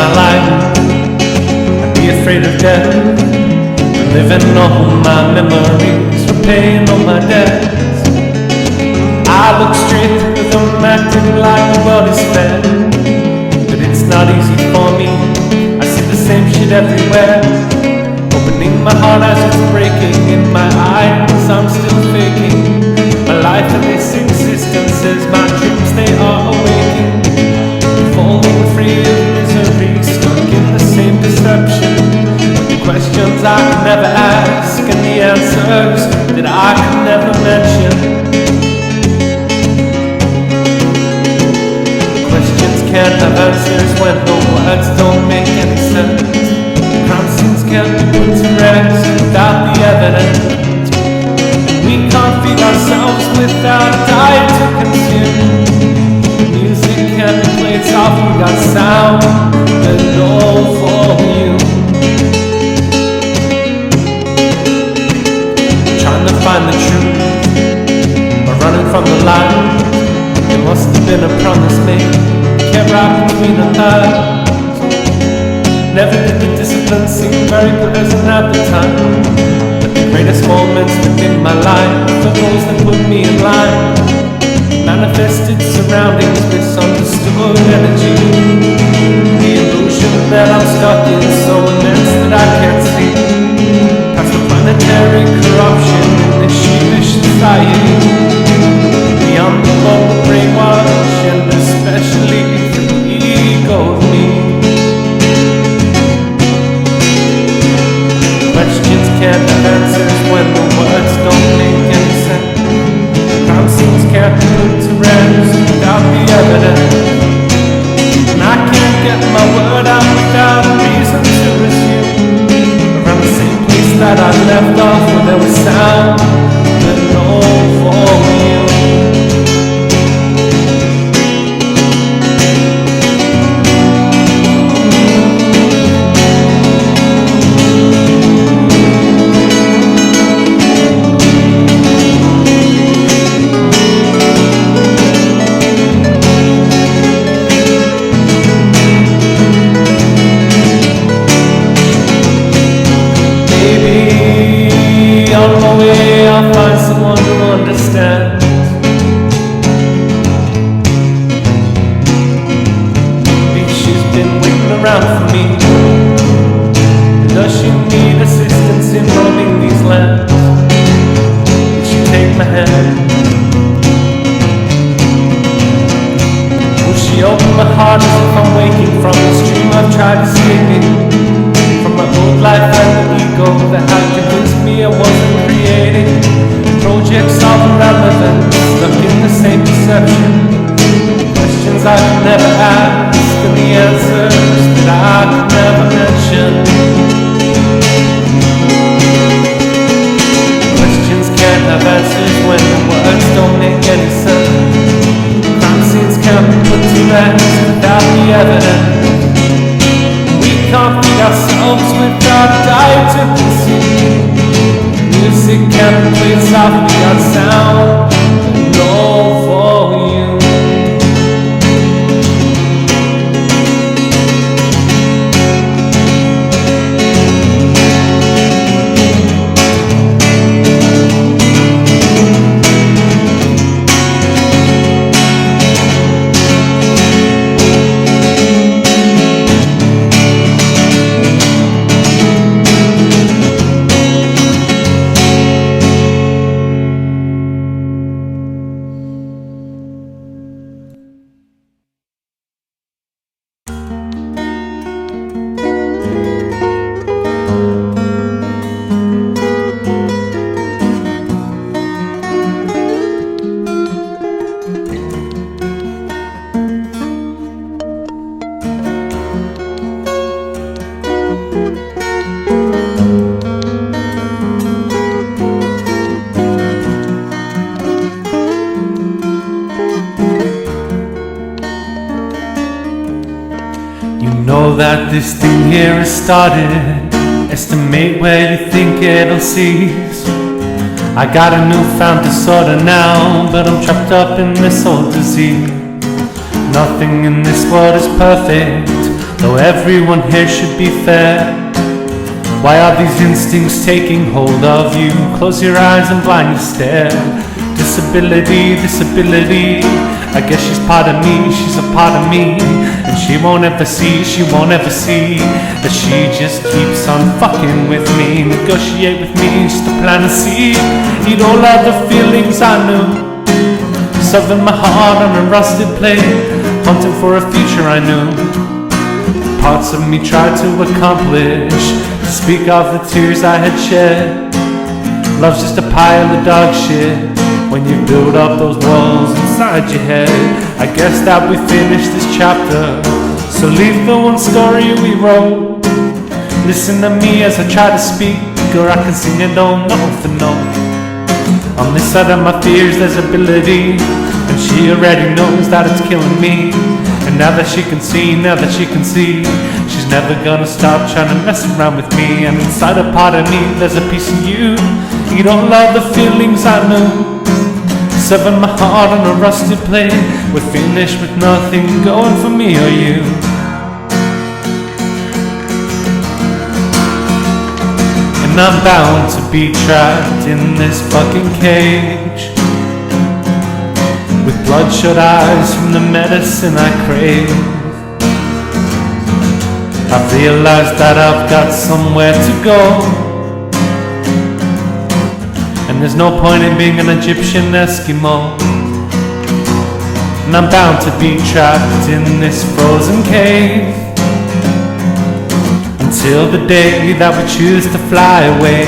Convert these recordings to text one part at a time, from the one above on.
my life. I'd be afraid of death, living all my memories, repaying all my debts. I look straight through them, acting like the world is fair, but it's not easy for me. I see the same shit everywhere, opening my heart as it's breaking. In my eyes I'm still faking my life and this existences. My dreams, they are awaking, falling free of misery, stuck in the same deception. The questions I could never ask and the answers that I could never mention. Questions can't have answers when the words don't make any sense. Crime scenes can't be put to rest without the evidence. We can't feed ourselves without a diet to consume. Music can't be played soft, we got sound but no volume. Trying to find the truth, or running from the light. It must have been a promise made, kept right between our thighs. Never did the discipline seem very pleasant at the time, but the greatest moments within my life are those that put me in line. Manifested surroundings, misunderstood energy. The illusion that I'm stuck in, so immense that I can't see past the planetary corruption in this sheepish society. Beyond the global brainwash, and especially for the ego of me. Questions can't have answers when the words don't make any sense. Crime scenes can't be put to rest without the evidence. And I can't get my word out without a reason to resume. Around the same place that I left off, where there was sound but no volume. I'll find someone who understands. Maybe she's been waiting around for me. Does she need assistance in roaming these lands? Will she take my hand? Will she open my heart as if I'm waking from this dream I've tried escaping? From my old life and the ego that had convinced me I wasn't creating projects of irrelevance, stuck in the same deception. Questions I could never ask and the answers that I could never mention. Questions can't have answers when the words don't make any sense. Crime scenes can't be put to rest without the evidence. We can't feed ourselves without a diet to consume. Music can't be played soft, we got sound but no volume. Know that this thing here has started. Estimate where you think it'll cease. I got a newfound disorder now, but I'm trapped up in this old disease. Nothing in this world is perfect, though everyone here should be fair. Why are these instincts taking hold of you? Close your eyes and blindly stare. Disability, disability, I guess she's part of me, she's a part of me. And she won't ever see, she won't ever see that she just keeps on fucking with me. Negotiate with me just to plant a seed. Eat all of the feelings I knew, serving my heart on a rusted plate, hunting for a future I knew. Parts of me tried to accomplish, to speak of the tears I had shed. Love's just a pile of dog shit when you build up those walls inside your head. I guess that we finished this chapter, so leave the one story we wrote. Listen to me as I try to speak, or I can sing it all note for note. On this side of my fears there's ability, and she already knows that it's killing me. And now that she can see, now that she can see, she's never gonna stop trying to mess around with me. And inside a part of me there's a piece of you. You don't love the feelings I knew, serving my heart on a rusted plate. We're finished with nothing going for me or you. And I'm bound to be trapped in this fucking cage, with bloodshot eyes from the medicine I crave. I've realized that I've got somewhere to go, and there's no point in being an Egyptian Eskimo. And I'm bound to be trapped in this frozen cave, until the day that we choose to fly away.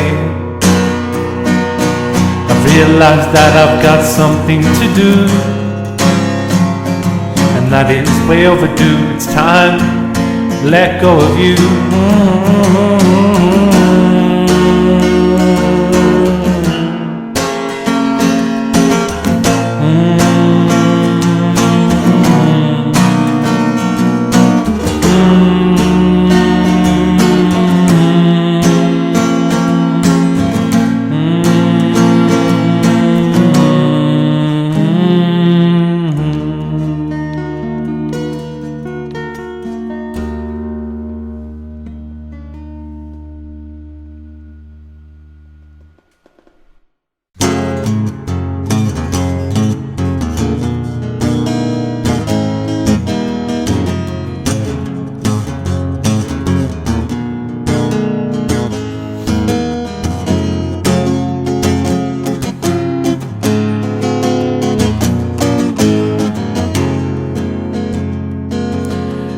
I've realized that I've got something to do, and that is way overdue. It's time to let go of you.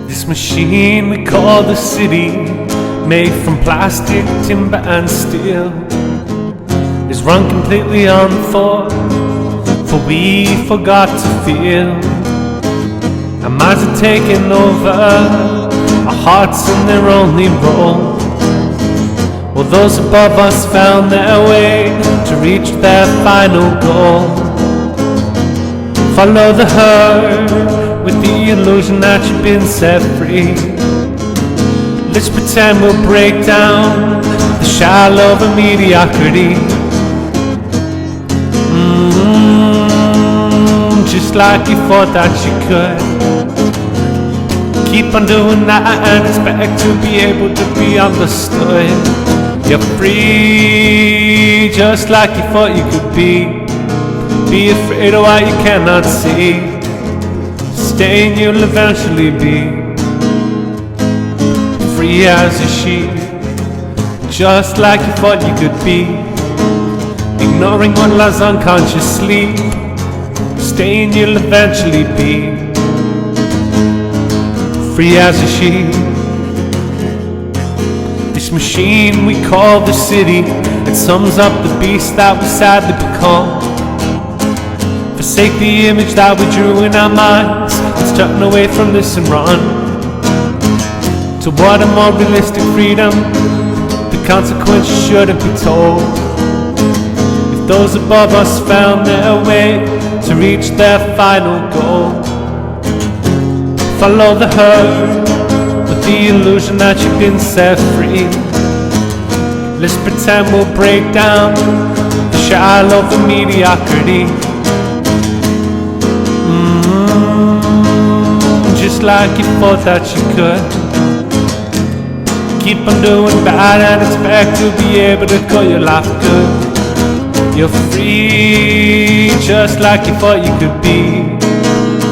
This machine we call the city, made from plastic, timber and steel, is run completely on thought, for we forgot to feel. Our minds are taking over, our hearts in their only role. Well, those above us found their way to reach their final goal. Follow the herd with the illusion that you've been set free. Let's pretend we'll break down the shell of a mediocrity. Just like you thought that you could. Keep on doing that and expect to be able to be understood. You're free, just like you thought you could be. Be afraid of what you cannot see. Staying, you'll eventually be free as a sheep, just like you thought you could be. Ignoring what lies unconsciously. Staying, you'll eventually be free as a sheep. This machine we call the city, it sums up the beast that we sadly become. Forsake the image that we drew in our minds. Let's turn away from this and run toward a more realistic freedom. The consequences shouldn't be told. If those above us found their way to reach their final goal, follow the herd with the illusion that you've been set free. Let's pretend we'll break down the shell of the mediocrity. Just like you thought that you could. keep on doing bad and expect to be able to call your life good. You're free, just like you thought you could be.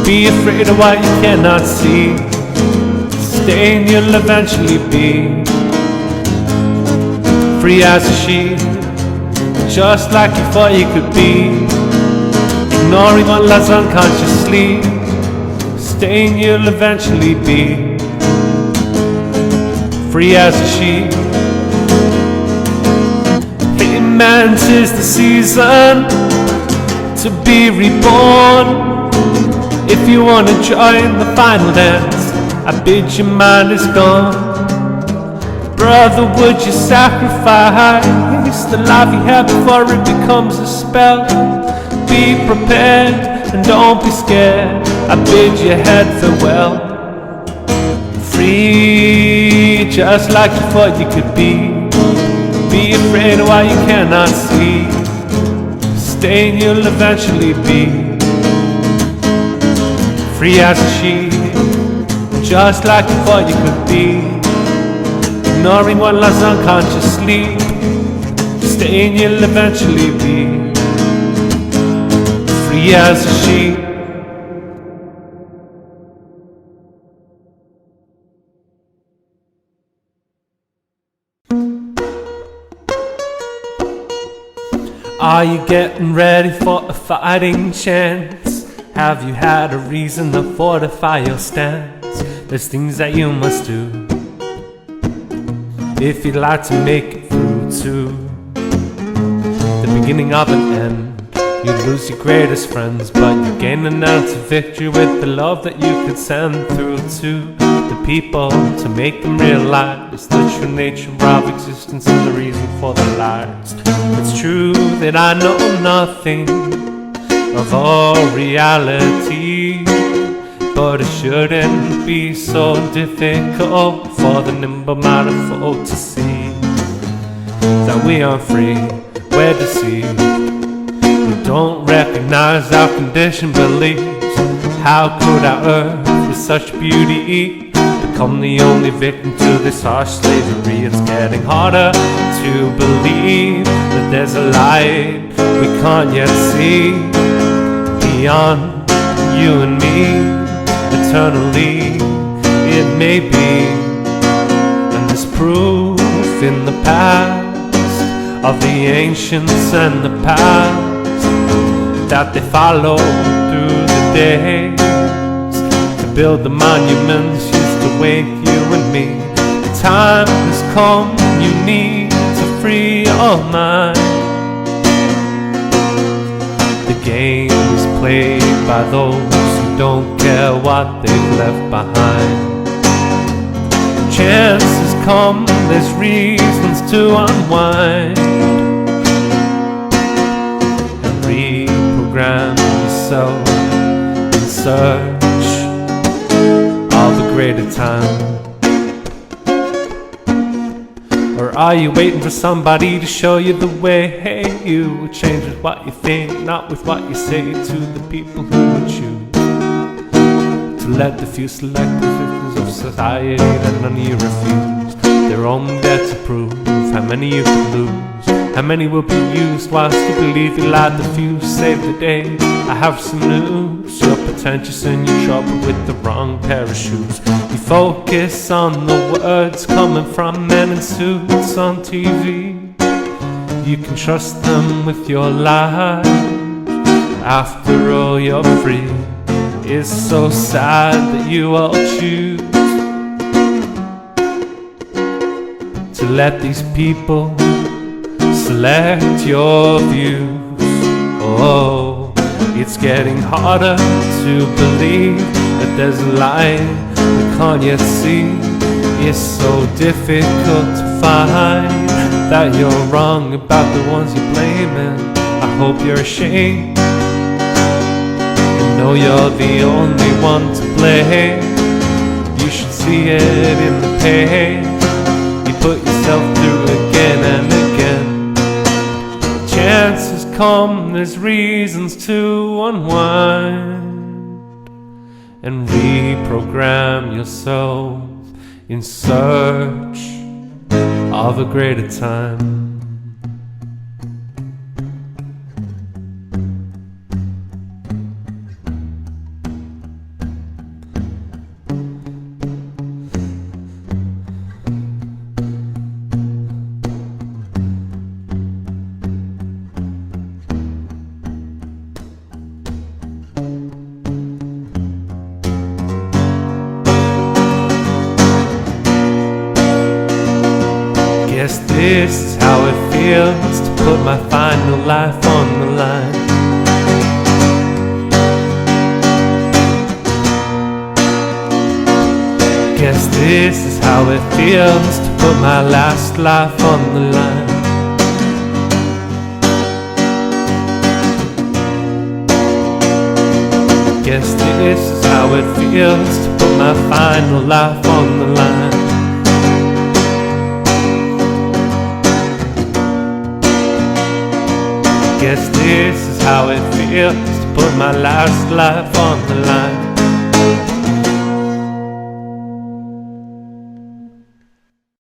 Be afraid of what you cannot see. Stay and you'll eventually be free as a sheep, just like you thought you could be. Ignoring what lies unconsciously. Stay and you'll eventually be free as a sheep. Hey man, 'tis the season to be reborn. If you wanna join the final dance, I bid your mind is gone. Brother, would you sacrifice the life you had before it becomes a spell? Be prepared and don't be scared. I bid your head farewell. Free, just like you thought you could be. Be afraid of what you cannot see. Stay and you'll eventually be free as a sheep, just like you thought you could be. Ignoring what lies unconsciously. Stay and you'll eventually be free as a sheep. Are you getting ready for a fighting chance? Have you had a reason to fortify your stance? There's things that you must do if you'd like to make it through to the beginning of an end. You lose your greatest friends, but you gain an ounce of victory with the love that you could send through to the people, to make them realize the true nature of existence and the reason for their lives. It's true that I know nothing of all reality, but it shouldn't be so difficult for the nimble-minded folk to see that we aren't free, we're deceived. We don't recognize our conditioned beliefs. How could our earth with such beauty become the only victim to this harsh slavery? It's getting harder to believe that there's a light we can't yet see beyond you and me. Eternally it may be, and there's proof in the past of the ancients and the past that they follow through the days to build the monuments used to wake you and me. The time has come, you need to free your mind. The game is played by those who don't care what they've left behind. Chances come, there's reasons to unwind and reprogram yourself in search of a greater time. Or are you waiting for somebody to show you the way? Hey, you will change with what you think, not with what you say to the people who would choose to let the few selective victims of society that none of you refuse. They're only there to prove how many you could lose, how many will be used whilst you believe you lied the few. Save the day, I have some news. You're pretentious and you're trouble with the wrong pair of shoes. You focus on the words coming from men in suits on TV. You can trust them with your life. After all, you're free. It's so sad that you all choose to let these people select your views. Oh, it's getting harder to believe that there's a light we can't yet see. It's so difficult to find that you're wrong about the ones you're blaming. I hope you're ashamed and know you're the only one to blame. You should see it in the pain you put yourself through again and again. Chances come, there's reasons to unwind and reprogram yourself in search of a greater time. Guess this is how it feels to put my final life on the line. Guess this is how it feels to put my last life on the line. Guess this is how it feels to put my final life on the line. Guess this is how it feels to put my last life on the line.